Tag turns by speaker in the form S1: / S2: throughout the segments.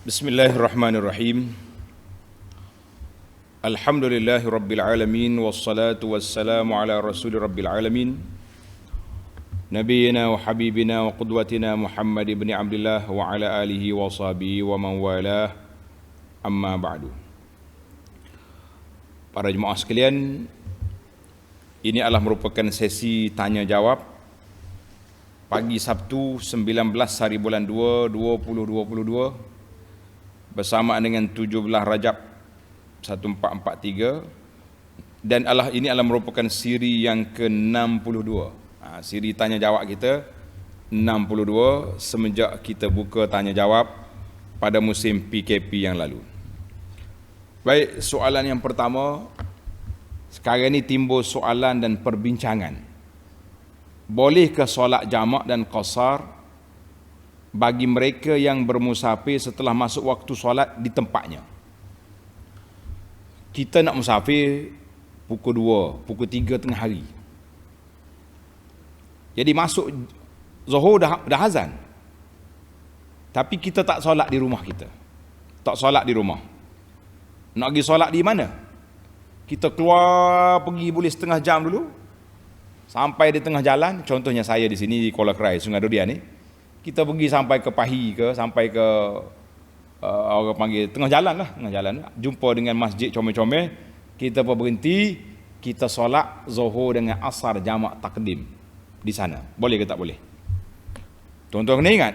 S1: Bismillahirrahmanirrahim. Alhamdulillahi rabbil alamin, wassalatu wassalamu ala rasuli rabbil alamin, Nabiyyina wa habibina wa qudwatina Muhammad ibn Abdullah wa ala alihi wa sahbihi wa man walah, amma ba'du. Para jemaah sekalian, ini adalah merupakan sesi tanya jawab pagi Sabtu 19 hari bulan 2 2022 bersamaan dengan 17 Rajab 1443, dan ini adalah merupakan siri yang ke-62. Siri tanya jawab kita 62 semenjak kita buka tanya jawab pada musim PKP yang lalu. Baik, soalan yang pertama, sekarang ini timbul soalan dan perbincangan. Bolehkah solat jamak dan qasar bagi mereka yang bermusafir setelah masuk waktu solat di tempatnya? Kita nak musafir pukul 2, pukul 3 tengah hari. Jadi masuk Zuhur dah azan. Tapi kita tak solat di rumah kita. Tak solat di rumah. Nak pergi solat di mana? Kita keluar pergi boleh setengah jam dulu. Sampai di tengah jalan, contohnya saya di sini di Kuala Krai, Sungai Durian ni. Kita pergi sampai ke Pahi ke, sampai ke orang panggil tengah jalan lah, jumpa dengan masjid comel-comel, kita berhenti, kita solat Zuhur dengan Asar jamak takdim di sana. Boleh ke tak boleh? Tuan-tuan kena ingat,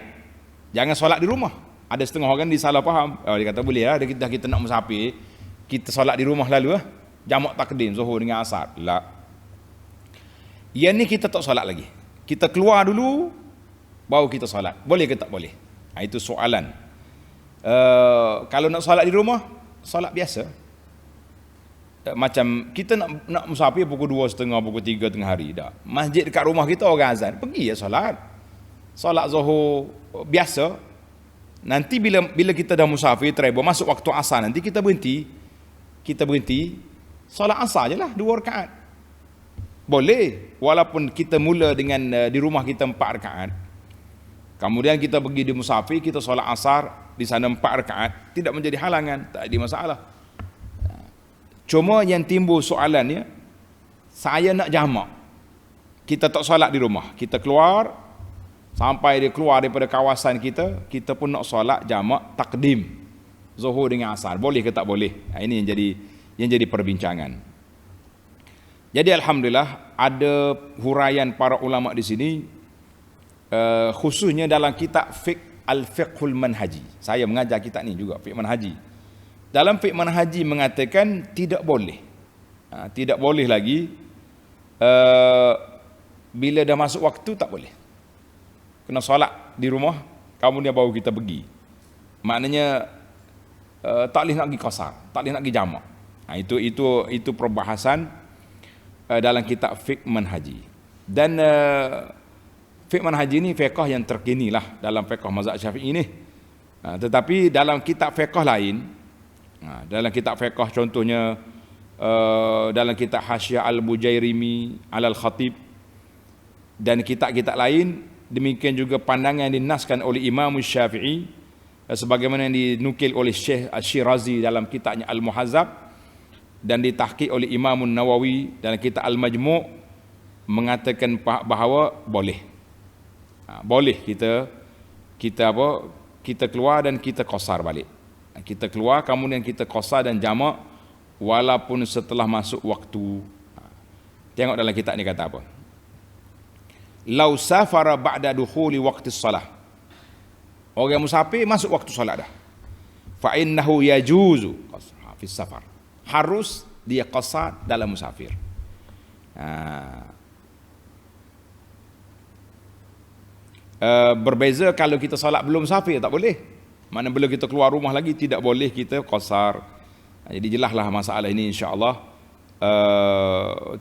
S1: jangan solat di rumah. Ada setengah orang disalah faham. Dia kata boleh lah, kita nak musafir, kita solat di rumah lalu lah, jamak takdim Zuhur dengan Asar. Tak. Yang ni kita tak solat lagi. Kita keluar dulu, baru kita solat. Boleh ke tak boleh? Itu soalan. Kalau nak solat di rumah, solat biasa. Macam kita nak musafir pukul 2.30, pukul 3 tengah hari. Dah. Masjid dekat rumah kita orang azan, pergi ya solat. Solat Zuhur biasa. Nanti bila kita dah musafir, travel, masuk waktu asar, nanti kita berhenti. Solat asar je lah, 2 rakaat. Boleh. Walaupun kita mula dengan di rumah kita 4 rakaat. Kemudian kita pergi di musafir, kita solat asar di sana 4 rakaat, tidak menjadi halangan, tak ada masalah. Cuma yang timbul soalannya, saya nak jamak, kita tak solat di rumah, kita keluar, sampai dia keluar daripada kawasan kita, kita pun nak solat jamak takdim Zuhur dengan Asar, boleh ke tak boleh? Ini yang jadi perbincangan. Jadi alhamdulillah ada huraian para ulama di sini, khususnya dalam kitab Al-Fiqhul Manhaji. Saya mengajar kitab ni juga, Fiqh Manhaji. Dalam Fiqh Manhaji mengatakan tidak boleh. Tidak boleh lagi bila dah masuk waktu, tak boleh. Kena solat di rumah, kemudian baru kita pergi. Maknanya tak boleh nak pergi qasar, tak boleh nak pergi jamak. Itu perbahasan dalam kitab Fiqh Manhaji. Dan Fiqh Manhaji ni fiqh yang terkini lah dalam fiqh mazhab Syafi'i ni. Tetapi dalam kitab fiqh lain, dalam kitab fiqh contohnya dalam kitab Hasyiah Al-Bujairimi Al-Khatib dan kitab-kitab lain, demikian juga pandangan yang dinaskan oleh Imam Syafi'i sebagaimana yang dinukil oleh Syekh Asy-Syirazi dalam kitabnya Al-Muhazzab dan ditahqiq oleh Imam Nawawi dalam kitab Al-Majmu' mengatakan bahawa boleh. Boleh kita keluar dan kita qasar balik. Kita keluar kemudian kita qasar dan jamak walaupun setelah masuk waktu. Tengok dalam kitab ni kata apa. Lau safara ba'da dukhuli waqti shalah. Orang musafir masuk waktu solat dah. Fa innahu yajuzu qasar fi safar. Harus dia qasar dalam musafir. Berbeza kalau kita solat belum musafir, tak boleh. Mana bila kita keluar rumah lagi, tidak boleh kita qasar. Jadi jelaslah masalah ini, insya-Allah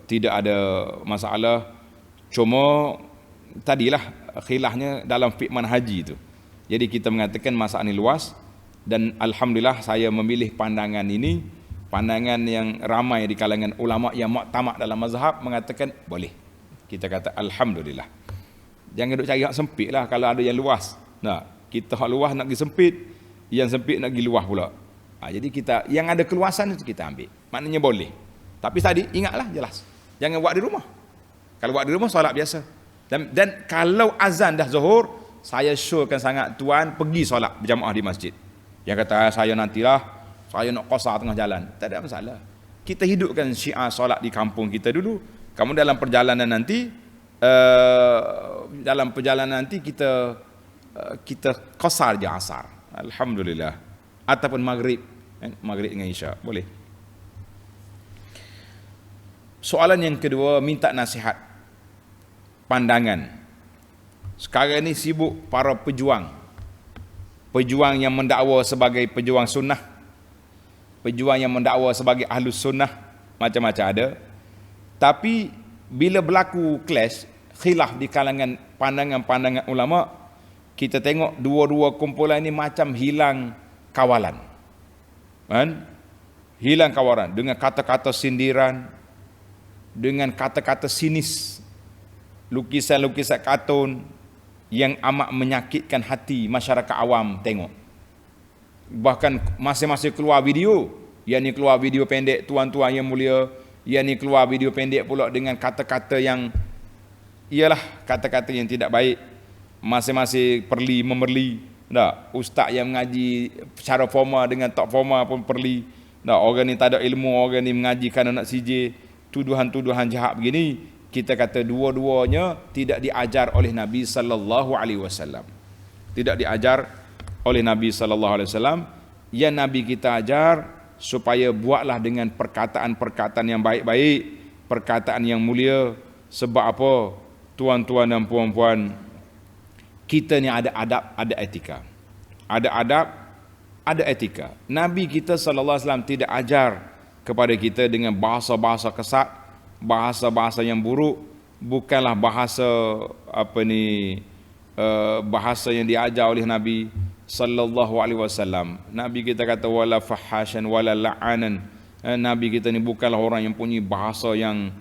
S1: tidak ada masalah. Cuma tadilah khilafnya dalam fiqh manhaji itu. Jadi kita mengatakan masalah ini luas, dan alhamdulillah saya memilih pandangan ini, pandangan yang ramai di kalangan ulama yang muktamad dalam mazhab mengatakan boleh. Kita kata alhamdulillah. Jangan duk cari hak sempit lah kalau ada yang luas. Nah, kita hak luas nak pergi sempit, yang sempit nak pergi luah pula. Jadi kita yang ada keluasan itu kita ambil. Maknanya boleh. Tapi tadi ingatlah jelas. Jangan buat di rumah. Kalau buat di rumah solat biasa. Dan kalau azan dah zuhur, saya syorkan sangat tuan pergi solat berjamaah di masjid. Yang kata saya nantilah, saya nak qasar tengah jalan. Tak ada masalah. Kita hidupkan syiar solat di kampung kita dulu. Kamu dalam perjalanan nanti kita qasar je asar. Alhamdulillah. Ataupun maghrib, maghrib dengan isya, boleh. Soalan yang kedua, minta nasihat, pandangan. Sekarang ni sibuk para pejuang yang mendakwa sebagai pejuang sunnah, pejuang yang mendakwa sebagai ahlus sunnah, macam-macam ada. Tapi bila berlaku clash, khilaf di kalangan pandangan-pandangan ulama, kita tengok dua-dua kumpulan ini macam hilang kawalan. Kan? Hilang kawalan dengan kata-kata sindiran, dengan kata-kata sinis, lukisan-lukisan kartun yang amat menyakitkan hati masyarakat awam tengok. Bahkan masing-masing keluar video, yang ni keluar video pendek tuan-tuan yang mulia, yang ni keluar video pendek pula dengan kata-kata yang ialah kata-kata yang tidak baik. Masing-masing perli memerli. Tak, ustaz yang mengaji secara formal dengan tak formal pun perli. Tak, orang ni tak ada ilmu, orang ni mengaji kerana nak CJ, tuduhan-tuduhan jahat begini. Kita kata dua-duanya tidak diajar oleh Nabi sallallahu alaihi wasallam. Tidak diajar oleh Nabi sallallahu alaihi wasallam. Yang Nabi kita ajar supaya buatlah dengan perkataan-perkataan yang baik-baik, perkataan yang mulia. Sebab apa? Tuan-tuan dan puan-puan, kita ni ada adab, ada etika. Ada adab, ada etika. Nabi kita sallallahu alaihi wasallam tidak ajar kepada kita dengan bahasa-bahasa kesat, bahasa-bahasa yang buruk. Bukanlah bahasa bahasa yang diajar oleh Nabi sallallahu alaihi wasallam. Nabi kita kata wala fahasyan wala la'anan. Nabi kita ni bukanlah orang yang punya bahasa yang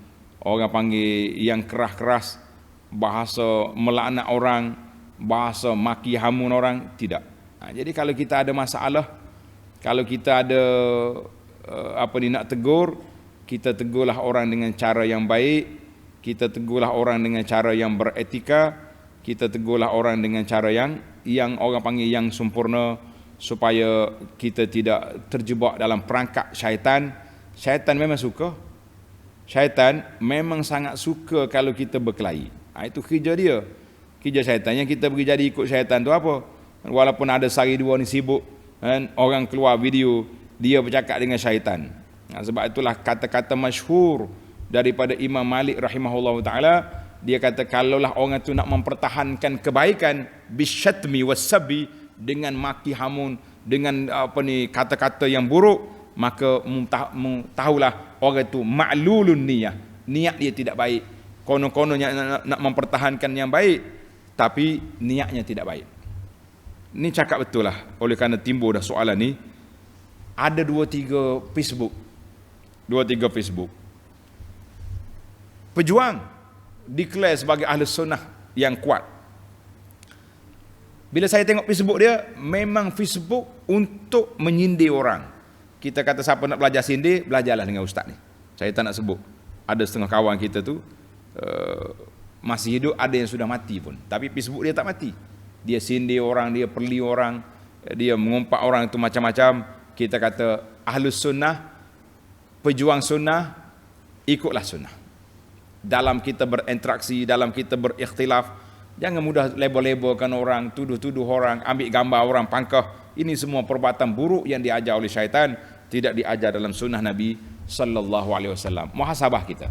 S1: orang panggil yang keras-keras, bahasa melaknat orang, bahasa maki hamun orang, tidak. Jadi kalau kita ada masalah, kalau kita ada nak tegur, kita tegurlah orang dengan cara yang baik, kita tegurlah orang dengan cara yang beretika, kita tegurlah orang dengan cara yang orang panggil yang sempurna, supaya kita tidak terjebak dalam perangkap syaitan. Syaitan memang suka. Syaitan memang sangat suka kalau kita berkelahi. Itu kerja dia. Kerja syaitan. Yang kita pergi jadi ikut syaitan tu apa? Walaupun ada sehari dua ni sibuk, kan, orang keluar video dia bercakap dengan syaitan. Sebab itulah kata-kata masyhur daripada Imam Malik rahimahullah ta'ala. Dia kata kalaulah orang tu nak mempertahankan kebaikan bisyatmi wassabi, dengan maki hamun, dengan kata-kata yang buruk, maka tahulah orang itu ma'lulun niyah, niat dia tidak baik. Konon-kononnya nak mempertahankan yang baik, tapi niatnya tidak baik. Ini cakap betul lah. Oleh kerana timbul dah soalan ni, ada 2-3 Facebook pejuang declare sebagai ahli sunnah yang kuat. Bila saya tengok Facebook dia, memang Facebook untuk menyindir orang. Kita kata siapa nak belajar sindir, belajarlah dengan ustaz ni. Saya tak nak sebut. Ada setengah kawan kita tu masih hidup, ada yang sudah mati pun. Tapi Facebook dia tak mati. Dia sindir orang, dia perli orang, dia mengumpat orang itu macam-macam. Kita kata ahlus sunnah, pejuang sunnah, ikutlah sunnah. Dalam kita berinteraksi, dalam kita berikhtilaf, jangan mudah label-labelkan orang, tuduh-tuduh orang, ambil gambar orang, pangkah. Ini semua perbuatan buruk yang diajar oleh syaitan, tidak diajar dalam sunnah Nabi sallallahu alaihi wasallam. Muhasabah kita.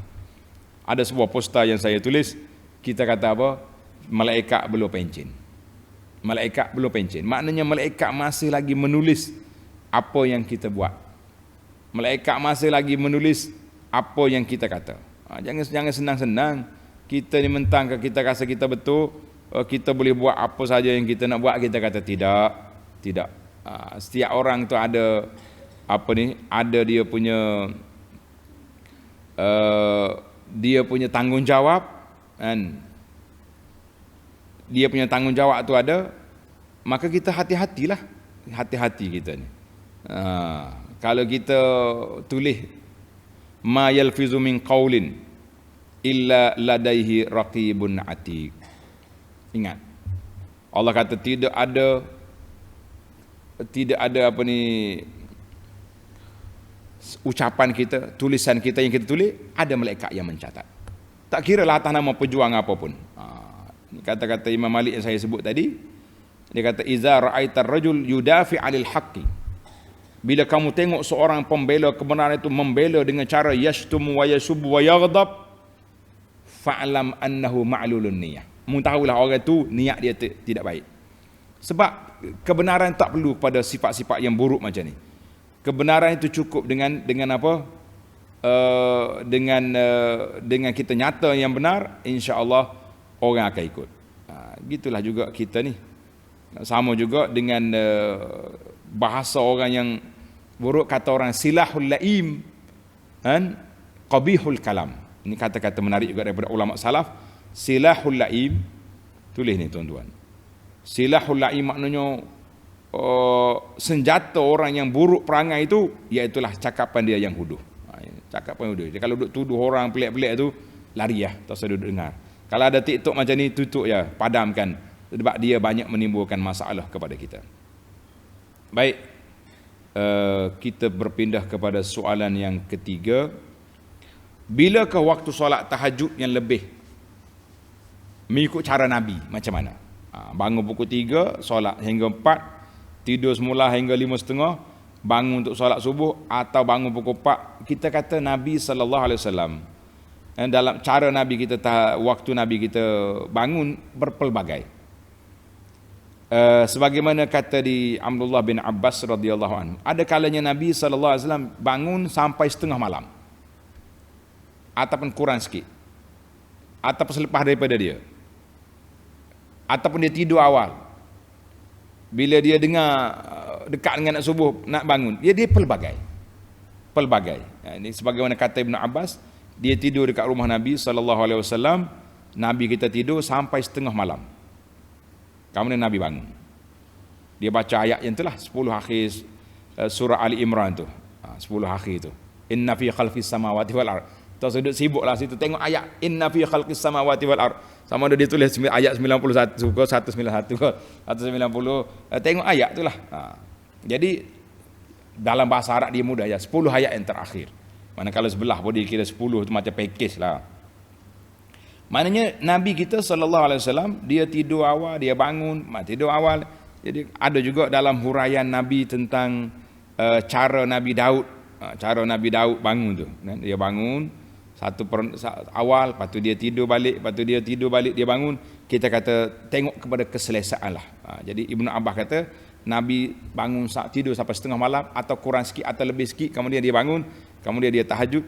S1: Ada sebuah poster yang saya tulis, kita kata apa? Malaikat belum pencin. Malaikat belum pencin. Maknanya malaikat masih lagi menulis apa yang kita buat. Malaikat masih lagi menulis apa yang kita kata. Jangan senang-senang kita ni mentang kita rasa kita betul, kita boleh buat apa saja yang kita nak buat. Kita kata tidak. Setiap orang tu ada ada dia punya tanggungjawab, kan? Dia punya tanggungjawab tu ada, maka kita hati-hatilah. hati-hati kita ni. Kalau kita tulis ma yalfizu min qaulin illa ladaihi raqibun atid. Ingat. Allah kata tidak ada apa ni, ucapan kita, tulisan kita yang kita tulis, ada malaikat yang mencatat. Tak kira lah atas nama pejuang apapun. Ini kata-kata Imam Malik yang saya sebut tadi. Dia kata iza ra'aitar rajul yudafi 'anil haqqi. Bila kamu tengok seorang pembela kebenaran itu membela dengan cara yashtumu wa yasubbu wa yaghdab, fa'lam annahu ma'lulun niyah. Mu tahulah orang itu niat dia tidak baik. Sebab kebenaran tak perlu pada sifat-sifat yang buruk macam ni. Kebenaran itu cukup dengan apa? Dengan kita nyata yang benar, insya-Allah orang akan ikut. Gitulah juga kita ni. Sama juga dengan bahasa orang yang buruk, kata orang silahul laim kan qabihul kalam. Ini kata-kata menarik juga daripada ulama salaf. Silahul laim, tulis ni tuan-tuan. Silahul laim maknanya senjata orang yang buruk perangai itu, iaitulah cakapan dia yang huduh. Cakapan huduh. Dia kalau duduk tuduh orang pelik-pelik tu, lari lah, tak usah duduk dengar. Kalau ada TikTok macam ni, tutup ya, padamkan. Sebab dia banyak menimbulkan masalah kepada kita. Baik, kita berpindah kepada soalan yang ketiga. Bilakah waktu solat tahajud yang lebih mengikut cara Nabi macam mana? Bangun pukul 3, solat hingga 4, tidur semula hingga 5.30, bangun untuk solat subuh, atau bangun pukul 4. Kita kata Nabi SAW, dalam cara Nabi kita, waktu Nabi kita bangun berpelbagai. Sebagaimana kata di Abdullah bin Abbas radhiyallahu anhu, ada kalanya Nabi SAW bangun sampai setengah malam, ataupun kurang sikit, ataupun selepas daripada dia, ataupun dia tidur awal. Bila dia dengar dekat dengan nak subuh, nak bangun, dia pelbagai. Ini sebagaimana kata Ibn Abbas, dia tidur dekat rumah Nabi SAW. Nabi kita tidur sampai setengah malam, kemudian Nabi bangun. Dia baca ayat yang itulah 10 akhir surah Ali Imran tu. 10 akhir tu. Inna fi khalqis samawati wal ard. Tak sudut sibuklah situ tengok ayat inna fi khalqis samawati wal ard. Sama ada dia tulis ayat 91 ke 191 ke 190, tengok ayat itulah. Jadi dalam bahasa Arab dia mudah ya, 10 ayat yang terakhir. Manakala sebelah pun dia kira 10 tu macam package lah. Maknanya Nabi kita SAW, dia tidur awal, dia bangun, tidur awal. Jadi ada juga dalam huraian Nabi tentang cara Nabi Daud. Cara Nabi Daud bangun tu. Dia bangun awal, lepas tu dia tidur balik, lepas tu dia tidur balik, dia bangun. Kita kata tengok kepada keselesaan lah. Jadi Ibnu Abbas kata Nabi bangun tidur sampai setengah malam, atau kurang sikit atau lebih sikit, kemudian dia bangun, kemudian dia tahajud.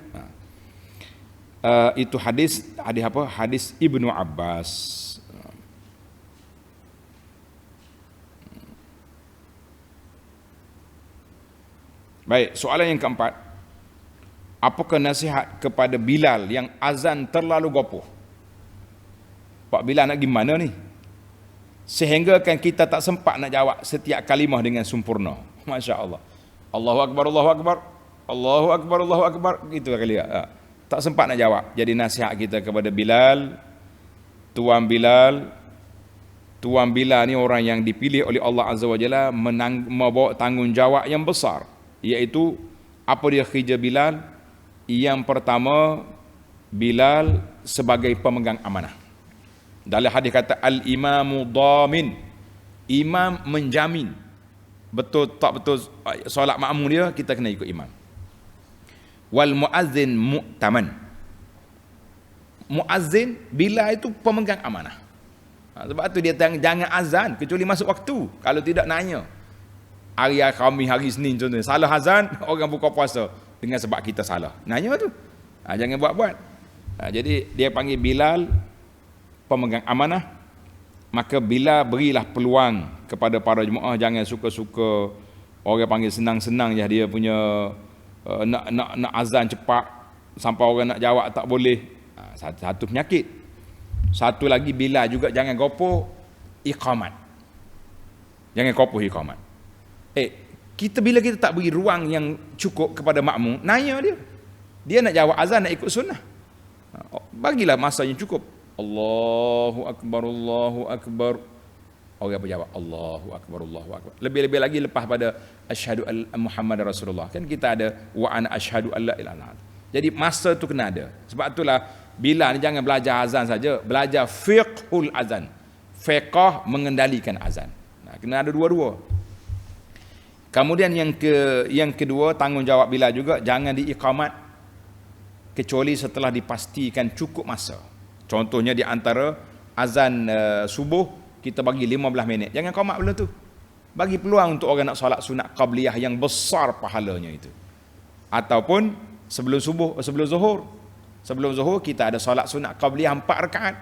S1: Itu hadis apa? Hadis Ibnu Abbas. Baik, soalan yang keempat. Apakah nasihat kepada Bilal yang azan terlalu gopoh? Pak Bilal nak gimana ni? Sehingga kan kita tak sempat nak jawab setiap kalimah dengan sempurna. Masya Allah. Allahu Akbar, Allahu Akbar, Allahu Akbar, Allahu Akbar. Gitu kali ya. Tak sempat nak jawab. Jadi nasihat kita kepada Bilal, Tuan Bilal ni orang yang dipilih oleh Allah Azza wa Jalla membawa tanggungjawab yang besar, iaitu apa dia kerja Bilal? Yang pertama, Bilal sebagai pemegang amanah. Dalam hadis kata al-imamu dhamin, imam menjamin. Betul tak betul solat makmum dia, kita kena ikut imam. Wal muazzin mu'taman. Muazzin bila itu pemegang amanah. Sebab tu dia jangan azan kecuali masuk waktu. Kalau tidak nanya. Hari Khamis, hari Senin contohnya, salah azan, orang buka puasa dengan sebab kita salah. Nanya tu. Jangan buat-buat. Jadi dia panggil Bilal pemegang amanah. Maka Bilal berilah peluang kepada para jemaah, jangan suka-suka orang panggil senang-senang je dia punya nak azan cepat sampai orang nak jawab tak boleh. Satu penyakit. Satu lagi, bila juga jangan gopoh iqamat. Jangan gopoh iqamat. Kita bila kita tak beri ruang yang cukup kepada makmum, nanya dia. Dia nak jawab azan, nak ikut sunnah. Bagilah masa yang cukup. Allahu Akbar, Allahu Akbar. Orang berjawab Allahu Akbar, Allahu Akbar. Lebih-lebih lagi lepas pada asyhadu an Muhammad Rasulullah. Kan kita ada wa ana asyhadu alla ilaha illallah. Jadi masa tu kena ada. Sebab itulah bila ni jangan belajar azan saja, belajar fiqhul azan. Fiqh mengendalikan azan. Nah, kena ada dua-dua. Kemudian yang kedua, tanggungjawab Bilal juga jangan diiqamat kecuali setelah dipastikan cukup masa. Contohnya di antara azan subuh kita bagi 15 minit. Jangan qamat benda tu. Bagi peluang untuk orang nak solat sunat qabliyah yang besar pahalanya itu. Ataupun sebelum zuhur. Sebelum zuhur kita ada solat sunat qabliyah 4 rakaat.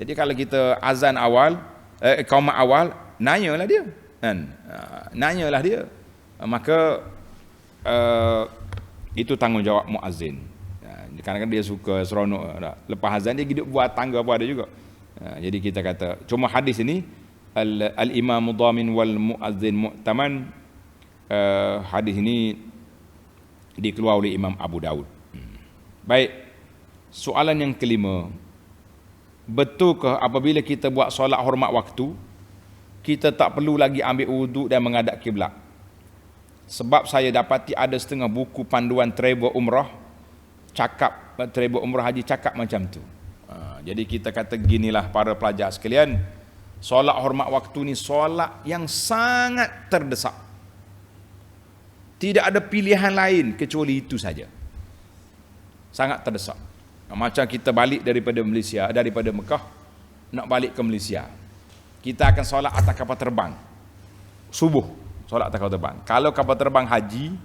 S1: Jadi kalau kita azan awal, qamat awal, nanyalah dia. Kan? Nanyalah dia. Maka itu tanggungjawab muazzin. Kadang-kadang dia suka seronok, lepas azan dia hidup buat tangga apa ada juga. Jadi kita kata cuma hadis ini al-imam dhamin wal muazzin mu'taman, hadis ini dikeluar oleh Imam Abu Daud. Baik, soalan yang kelima, betulkah apabila kita buat solat hormat waktu kita tak perlu lagi ambil wuduk dan menghadap kiblat? Sebab saya dapati ada setengah buku panduan travel umrah travel umrah haji cakap macam tu. Jadi kita kata ginilah para pelajar sekalian, solat hormat waktu ni solat yang sangat terdesak. Tidak ada pilihan lain kecuali itu saja. Sangat terdesak. Macam kita balik daripada Mekah nak balik ke Malaysia. Kita akan solat atas kapal terbang. Subuh solat atas kapal terbang. Kalau kapal terbang haji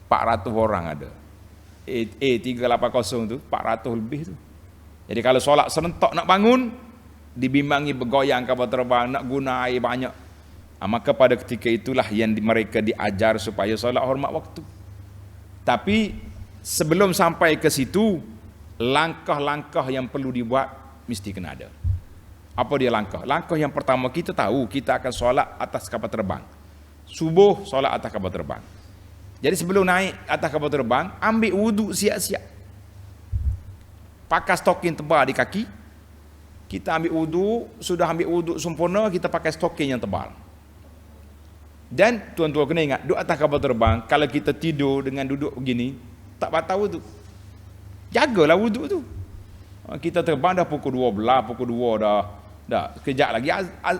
S1: 400 orang ada. A380 tu 400 lebih tu. Jadi kalau solat serentak nak bangun, dibimbangi bergoyang kapal terbang, nak guna air banyak. Maka pada ketika itulah yang mereka diajar supaya solat hormat waktu. Tapi sebelum sampai ke situ, langkah-langkah yang perlu dibuat mesti kena ada. Apa dia langkah? Langkah yang pertama, kita tahu kita akan solat atas kapal terbang. Subuh solat atas kapal terbang. Jadi sebelum naik atas kapal terbang, ambil wuduk siap-siap. Pakai stokin tebal di kaki. Kita ambil wuduk, sudah ambil wuduk sempurna, kita pakai stokin yang tebal. Dan tuan-tuan kena ingat, duduk atas kapal terbang, kalau kita tidur dengan duduk begini, tak batal wuduk. Jagalah wuduk tu. Kita terbang dah pukul 12, pukul 2 dah kejap lagi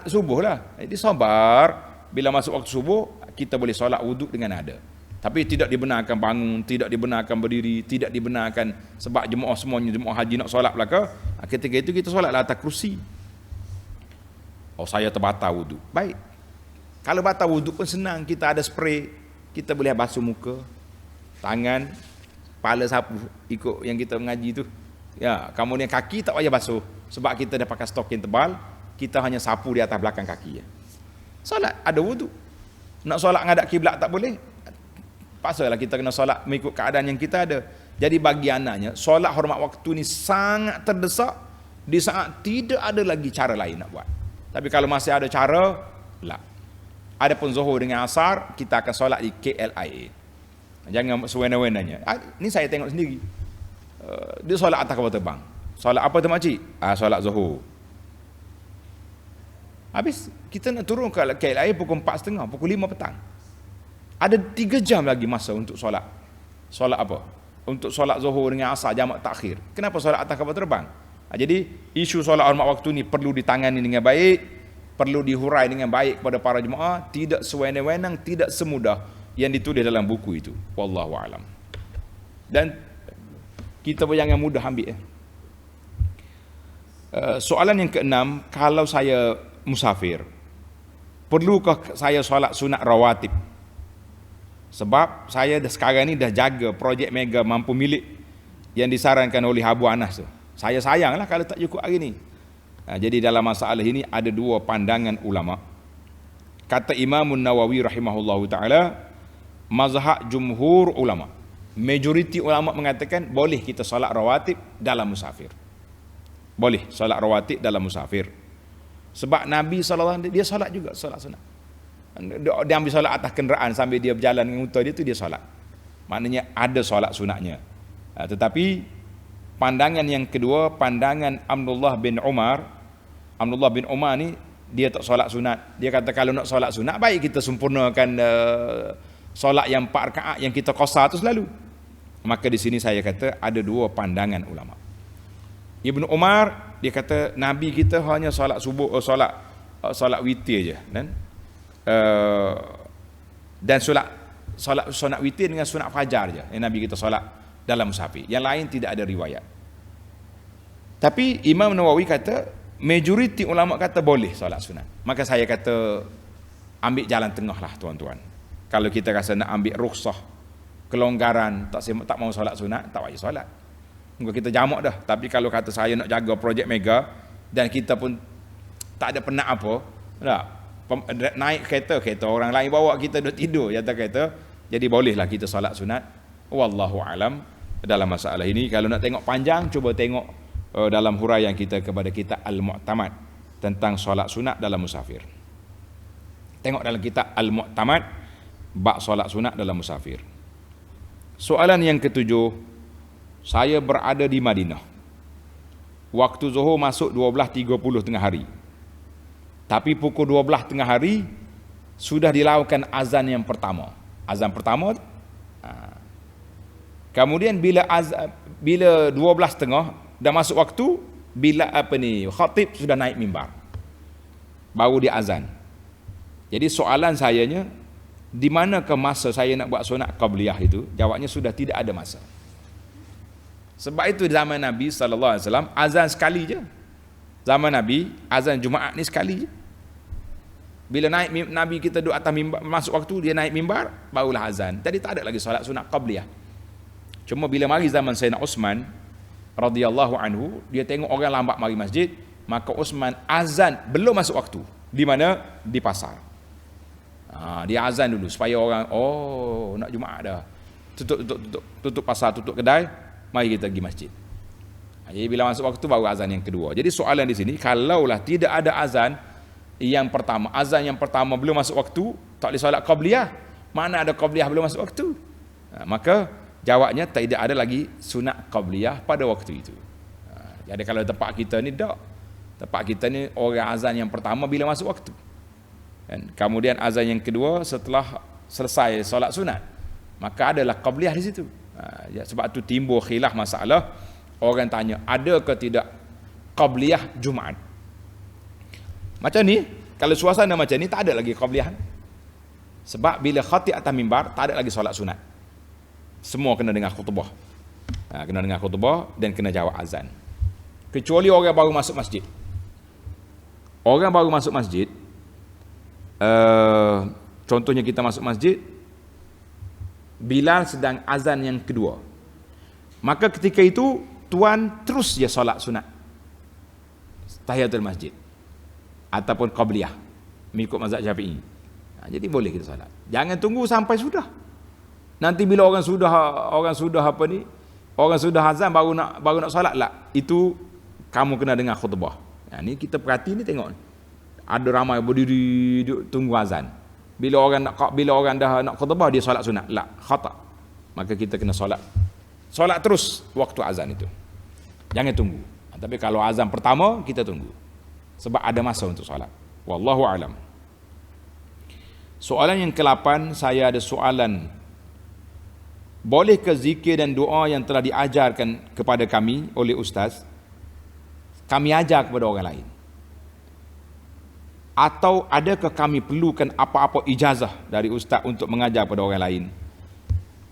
S1: subuh lah. Jadi sabar, bila masuk waktu subuh, kita boleh solat wuduk dengan ada. Tapi tidak dibenarkan bangun, tidak dibenarkan berdiri, tidak dibenarkan sebab semuanya jemaah haji nak solat belaka. Ketika itu kita solatlah atas kerusi. Saya terbatal wuduk. Baik. Kalau batal wuduk pun senang, kita ada spray, kita boleh basuh muka, tangan, kepala sapu ikut yang kita mengaji tu. Ya, kemudian kaki tak payah basuh sebab kita dah pakai stokin tebal, kita hanya sapu di atas belakang kaki. Solat ada wuduk. Nak solat ngadap kiblat tak boleh. Pasalah kita kena solat mengikut keadaan yang kita ada. Jadi bagi anaknya, solat hormat waktu ni sangat terdesak di saat tidak ada lagi cara lain nak buat. Tapi kalau masih ada cara, lah. Adapun zuhur dengan asar, kita akan solat di KLIA. Jangan sewena-wenanya. Ni saya tengok sendiri. Dia solat atas kapal terbang. Solat apa tu makcik? Solat zuhur. Habis kita nak turun ke KLIA pukul 4.30, pukul 5 petang. Ada 3 jam lagi masa untuk solat. Solat apa? Untuk solat zuhur dengan asar jamak takhir. Kenapa solat atas kapal terbang? Jadi isu solat hormat waktu ni perlu ditangani dengan baik, perlu dihurai dengan baik kepada para jemaah, tidak sewenang-wenang, tidak semudah yang ditulis dalam buku itu. Wallahu alam. Dan kita pun jangan mudah ambil. Soalan yang keenam, kalau saya musafir, perlukah saya solat sunat rawatib? Sebab saya sekarang ni dah jaga projek mega mampu milik yang disarankan oleh Abu Anas tu. Saya sayanglah kalau tak cukup hari ni. Jadi dalam masalah ini ada 2 pandangan ulama. Kata Imam Nawawi rahimahullahu taala, mazhab jumhur ulama, majoriti ulama mengatakan boleh kita solat rawatib dalam musafir. Boleh solat rawatib dalam musafir. Sebab Nabi SAW dia solat juga solat sunat. Dia ambil solat atas kenderaan sambil dia berjalan dengan unta dia tu, dia solat. Maknanya ada solat sunatnya. Tetapi pandangan yang kedua, pandangan Abdullah bin Umar. Abdullah bin Umar ni dia tak solat sunat. Dia kata kalau nak solat sunat, baik kita sempurnakan solat yang 4 rakaat yang kita qasar tu selalu. Maka di sini saya kata ada dua pandangan ulama. Ibnu Umar dia kata Nabi kita hanya solat subuh, solat witir je, kan? Dan solat sunat witir dengan sunat fajar je yang Nabi kita solat dalam musafir. Yang lain tidak ada riwayat. Tapi Imam Nawawi kata majoriti ulama kata boleh solat sunat. Maka saya kata ambil jalan tengah lah tuan-tuan. Kalau kita rasa nak ambil rukhsah, kelonggaran, tak mau solat sunat, tak payah solat. Mungkin kita jamak dah. Tapi kalau kata saya nak jaga projek mega dan kita pun tak ada penat apa, tak, naik kereta orang lain bawa kita duduk tidur jatuh kereta, jadi bolehlah kita solat sunat. Wallahu alam dalam masalah ini. Kalau nak tengok panjang, cuba tengok dalam huraian kita kepada kitab Al-Mu'tamad tentang solat sunat dalam musafir. Tengok dalam kitab Al-Mu'tamad bab solat sunat dalam musafir. Soalan yang ketujuh, saya berada di Madinah. Waktu Zuhur masuk 12.30 tengah hari. Tapi pukul 12 tengah hari sudah dilakukan azan yang pertama. Azan pertama. Kemudian bila 12.30 dah masuk waktu, bila khatib sudah naik mimbar, baru dia azan. Jadi soalan sayanya, di manakah masa saya nak buat sunat qabliyah itu? Jawabnya sudah tidak ada masa. Sebab itu zaman Nabi SAW azan sekali je. Zaman Nabi azan Jumaat ni sekali je. Bila naik Nabi kita duduk atas mimbar, masuk waktu dia naik mimbar, barulah azan. Jadi tak ada lagi solat sunat qabliyah. Cuma bila mari zaman Sayyidina Uthman radhiyallahu anhu, dia tengok orang lambat mari masjid, maka Uthman azan belum masuk waktu. Di mana? Di pasar. Dia azan dulu supaya orang, nak Jumaat dah. Tutup pasar, tutup kedai, mari kita pergi masjid. Jadi bila masuk waktu baru azan yang kedua. Jadi soalan di sini, kalaulah tidak ada azan yang pertama belum masuk waktu, tak boleh solat qabliyah. Mana ada qabliyah belum masuk waktu? Maka jawabnya tidak ada lagi sunat qabliyah pada waktu itu. Jadi kalau tempat kita ni tak. Tempat kita ni orang azan yang pertama bila masuk waktu. Dan kemudian azan yang kedua setelah selesai solat sunat. Maka adalah qabliyah di situ. Sebab tu timbul khilaf masalah. Orang tanya, ada ke tidak qabliyah Jumaat? Macam ni, kalau suasana macam ni tak ada lagi qabliyah. Sebab bila khatib atas mimbar tak ada lagi solat sunat. Semua kena dengar khutbah. Kena dengar khutbah dan kena jawab azan. Kecuali orang baru masuk masjid. Orang baru masuk masjid, contohnya kita masuk masjid, Bilal sedang azan yang kedua. Maka ketika itu tuan terus je solat sunat tahiyatul masjid ataupun qabliyah mengikut mazhab Syafi'i. Jadi boleh kita solat. Jangan tunggu sampai sudah. Nanti bila orang sudah azan baru nak solat lah. Itu kamu kena dengar khutbah. Ni kita perhati ni, tengok. Ada ramai berdiri tunggu azan. Bila orang dah nak khutbah dia solat sunat. La, khata. Maka kita kena solat terus waktu azan itu. Jangan tunggu. Tapi kalau azan pertama kita tunggu. Sebab ada masa untuk solat. Wallahu alam. Soalan yang ke-8, saya ada soalan. Bolehkah zikir dan doa yang telah diajarkan kepada kami oleh ustaz kami ajar kepada orang lain? Atau adakah kami perlukan apa-apa ijazah dari ustaz untuk mengajar kepada orang lain?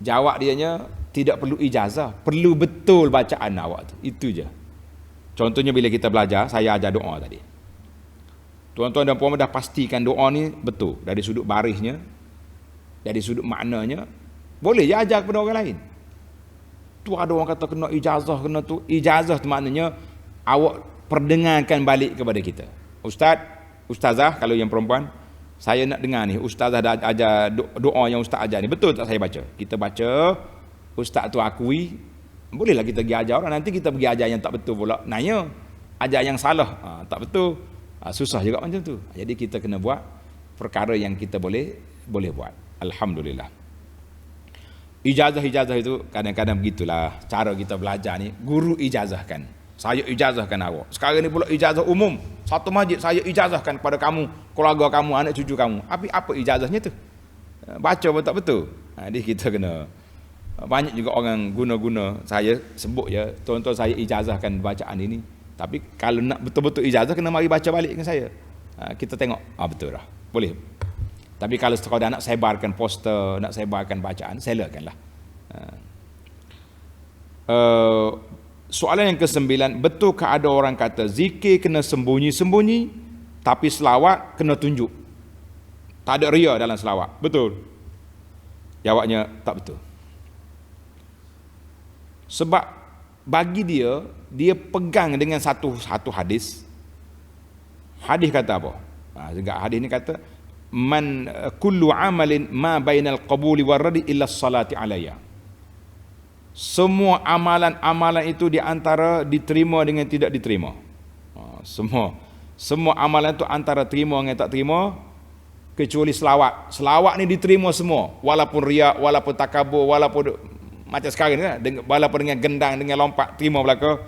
S1: Jawab dianya, tidak perlu ijazah, perlu betul bacaan awak tu. Itu je. Contohnya bila kita belajar, saya ajar doa tadi. Tuan-tuan dan puan dah pastikan doa ni betul dari sudut barisnya, dari sudut maknanya. Boleh je ajar kepada orang lain. Tu ada orang kata kena ijazah, kena tu. Ijazah tu maknanya awak perdengarkan balik kepada kita. Ustazah kalau yang perempuan, saya nak dengar ni, ustazah dah ajar doa yang ustaz ajar ni, betul tak saya baca? Kita baca, ustaz tu akui, bolehlah kita pergi ajar orang. Nanti kita pergi ajar yang tak betul pula, nanya ajar yang salah, tak betul, susah juga macam tu. Jadi kita kena buat perkara yang kita boleh buat. Alhamdulillah. Ijazah itu kadang-kadang begitulah cara kita belajar ni. Guru ijazahkan, saya ijazahkan awak. Sekarang ni pula ijazah umum, satu masjid saya ijazahkan kepada kamu, keluarga kamu, anak cucu kamu. Apa ijazahnya tu? Baca pun tak betul. Jadi kita kena, banyak juga orang guna-guna, saya sebut ya, tuan-tuan saya ijazahkan bacaan ini. Tapi kalau nak betul-betul ijazah, kena mari baca balik dengan saya. Kita tengok, betul lah, boleh. Tapi kalau sekadar nak sebarkan poster, nak sebarkan bacaan, silakanlah. Soalan yang ke-9, betulkah ada orang kata zikir kena sembunyi-sembunyi, tapi selawat kena tunjuk? Tak ada ria dalam selawat. Betul? Jawabnya, tak betul. Sebab bagi dia pegang dengan satu hadis. Hadis kata apa? Hadis ni kata, man kullu amalin ma bainal qabuli warradi illa salati alayya. Semua amalan-amalan itu di antara diterima dengan tidak diterima. Semua amalan itu antara terima dengan tak terima, kecuali selawat. Selawat ni diterima semua, walaupun riak, walaupun takabur, walaupun macam sekarang ni, walaupun dengan gendang, dengan lompat, terima belaka.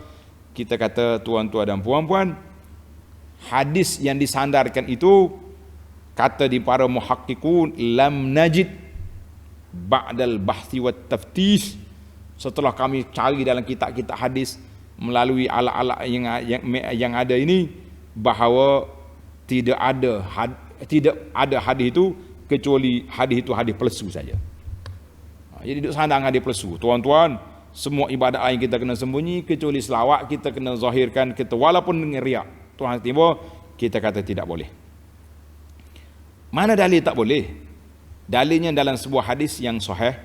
S1: Kita kata tuan-tuan dan puan-puan, hadis yang disandarkan itu, kata di para muhaqqiqun, lam najid ba'dal bahthi wat taftish, setelah kami cari dalam kitab-kitab hadis melalui alat-alat yang ada ini, bahawa tidak ada hadis itu kecuali hadis itu hadis palsu saja. Jadi duduk sandang hadis palsu. Tuan-tuan, semua ibadat lain kita kena sembunyi, kecuali selawat kita kena zahirkan, kita walaupun dengan riak. Tuhan tiba, kita kata tidak boleh. Mana dalil tak boleh? Dalilnya dalam sebuah hadis yang sahih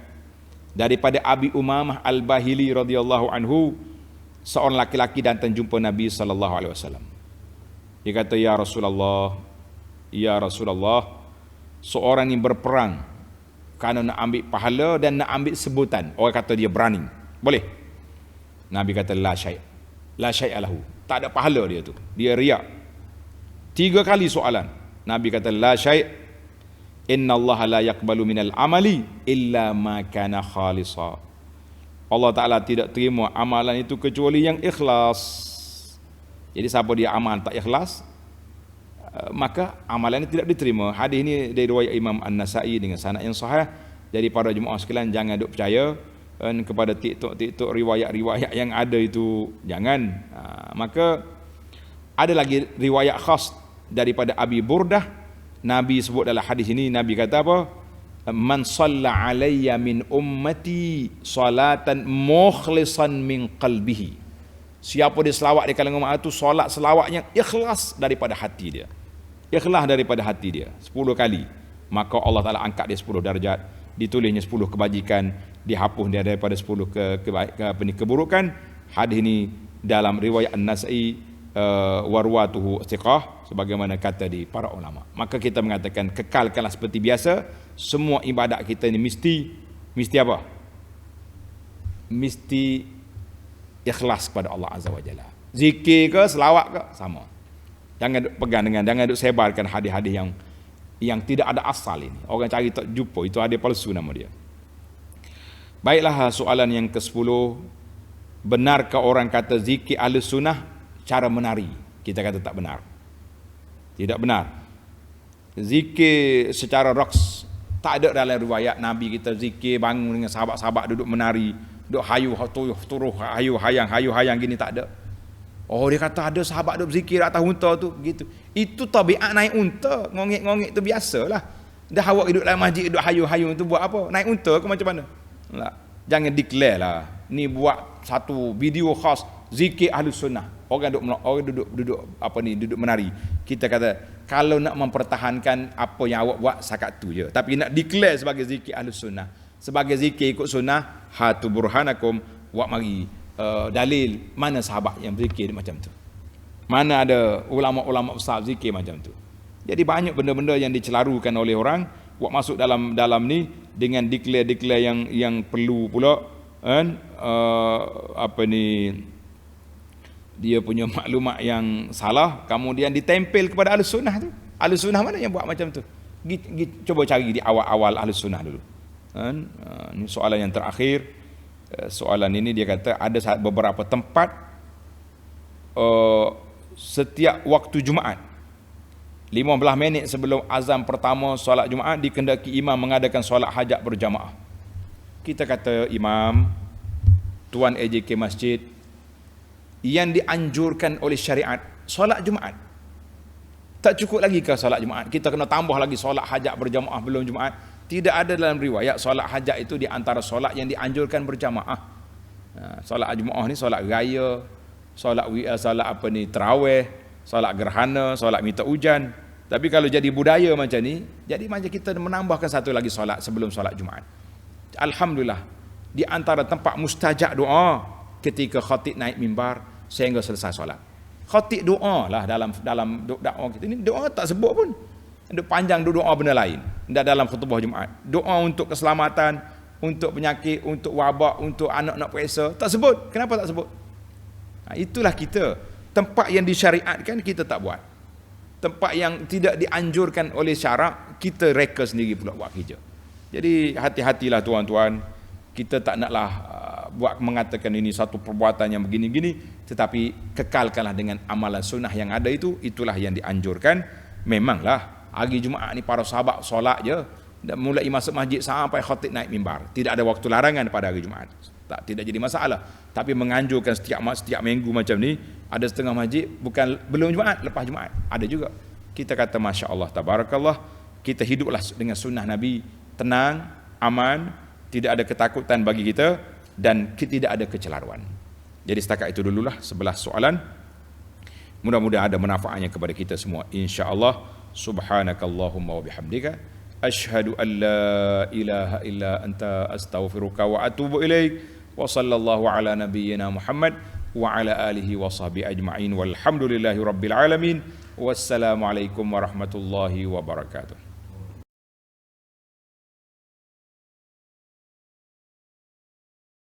S1: daripada Abi Umamah Al-Bahili radhiyallahu anhu, seorang laki-laki datang jumpa Nabi sallallahu alaihi wasallam. Dia kata, ya Rasulullah, seorang yang berperang kerana nak ambil pahala dan nak ambil sebutan. Orang kata dia berani, boleh? Nabi kata, la syai' lahu, tak ada pahala dia tu, dia riak. 3 kali soalan. Nabi kata, la syai', innallaha la yaqbalu minal amali illa ma kana khalisa. Allah Ta'ala tidak terima amalan itu kecuali yang ikhlas. Jadi siapa dia amal tak ikhlas, maka amalan ini tidak diterima. Hadis ini dari riwayat Imam An-Nasa'i dengan sanad yang sahih. Jadi para jemaah sekalian, jangan duk percaya kepada TikTok riwayat-riwayat yang ada itu, jangan. Maka ada lagi riwayat khas daripada Abi Burdah. Nabi sebut dalam hadis ini, Nabi kata apa? Man shalla alayya min ummati salatan mukhlisan min qalbihi. Siapa dia selawat di kalangan umat itu, solat selawat yang ikhlas daripada hati dia. Ikhlas daripada hati dia 10 kali, maka Allah Ta'ala angkat dia 10 darjat, ditulisnya 10 kebajikan, dihapus dia daripada 10 keburukan. Hadis ini dalam riwayat An-Nasa'i, warwatuhu thiqah, sebagaimana kata di para ulama. Maka kita mengatakan, kekalkanlah seperti biasa. Semua ibadat kita ini mesti apa? Mesti ikhlas kepada Allah Azza wa Jalla. Zikir ke selawat ke sama. Jangan pegang dengan, jangan duk sebarkan hadis-hadis yang tidak ada asal ini. Orang cari tak jumpa, itu hadis palsu nama dia. Baiklah, soalan yang ke-10, benarkah orang kata zikir ahli sunnah cara menari? Kita kata tak benar. Tidak benar. Zikir secara raqs tak ada dalam riwayat Nabi kita zikir bangun dengan sahabat-sahabat duduk menari, duduk hayu turuh hayu hayang gini, tak ada. Oh, dia kata ada sahabat duduk zikir atas unta tu begitu. Itu tabiat naik unta, ngongek-ngongek tu biasalah. Dah awak duduk dalam masjid duduk hayu-hayu tu buat apa? Naik unta ke macam mana? Lah, jangan declare lah. Ni buat satu video khas zikir ahli sunnah. Orang duduk menari. Kita kata kalau nak mempertahankan apa yang awak buat sakat tu je. Tapi nak declare sebagai zikir ahli sunnah, sebagai zikir ikut sunnah, hatu burhanakum, wak mari dalil mana sahabat yang zikir macam tu. Mana ada ulama-ulama besar zikir macam tu. Jadi banyak benda-benda yang dicelarukan oleh orang buat masuk dalam ni dengan declare yang perlu pula kan, dia punya maklumat yang salah kemudian ditempel kepada ahli sunnah tu. Ahli sunnah mana yang buat macam tu? Coba cari di awal-awal ahli sunnah dulu. Kan? Ini soalan yang terakhir. Soalan ini dia kata ada beberapa tempat setiap waktu Jumaat 15 minit sebelum azan pertama solat Jumaat dikehendaki imam mengadakan solat hajat berjamaah. Kita kata imam, tuan AJK masjid, yang dianjurkan oleh syariat solat Jumaat. Tak cukup lagi ke solat Jumaat? Kita kena tambah lagi solat hajat berjamaah belum Jumaat. Tidak ada dalam riwayat solat hajat itu di antara solat yang dianjurkan berjamaah. Solat Jumaat ni solat raya, solat apa ni, tarawih, solat gerhana, solat minta hujan. Tapi kalau jadi budaya macam ni, jadi macam kita menambahkan satu lagi solat sebelum solat Jumaat. Alhamdulillah, di antara tempat mustajab doa ketika khatib naik mimbar sehingga selesai solat. Khatib doa lah dalam dakwah kita ni, doa tak sebut pun. Ada panjang doa benda lain dalam khutbah Jumaat. Doa untuk keselamatan, untuk penyakit, untuk wabak, untuk anak nak periksa, tak sebut. Kenapa tak sebut? Itulah kita. Tempat yang disyariatkan kita tak buat. Tempat yang tidak dianjurkan oleh syarak, kita reka sendiri pula buat kerja. Jadi hati-hatilah tuan-tuan. Kita tak naklah buat mengatakan ini satu perbuatan yang begini-gini, tetapi kekalkanlah dengan amalan sunnah yang ada itu. Itulah yang dianjurkan. Memanglah hari Jumaat ni para sahabat solat je, mulai masuk masjid sampai khatib naik mimbar. Tidak ada waktu larangan pada hari Jumaat. Tidak jadi masalah. Tapi menganjurkan setiap minggu macam ni, ada setengah masjid bukan belum Jumaat, lepas Jumaat. Ada juga. Kita kata Masya Allah, Tabarakallah, kita hiduplah dengan sunnah Nabi, tenang, aman, tidak ada ketakutan bagi kita, dan tidak ada kecelaruan. Jadi setakat itu dululah 11 soalan. Mudah-mudahan ada manfaatnya kepada kita semua, insya-Allah. Subhanakallahumma wa bihamdika asyhadu an la ilaha illa anta astaghfiruka wa atubu ilaik. Wa sallallahu ala nabiyyina Muhammad wa ala alihi wa sahbihi ajma'in walhamdulillahi rabbil alamin. Wassalamu alaikum warahmatullahi wabarakatuh.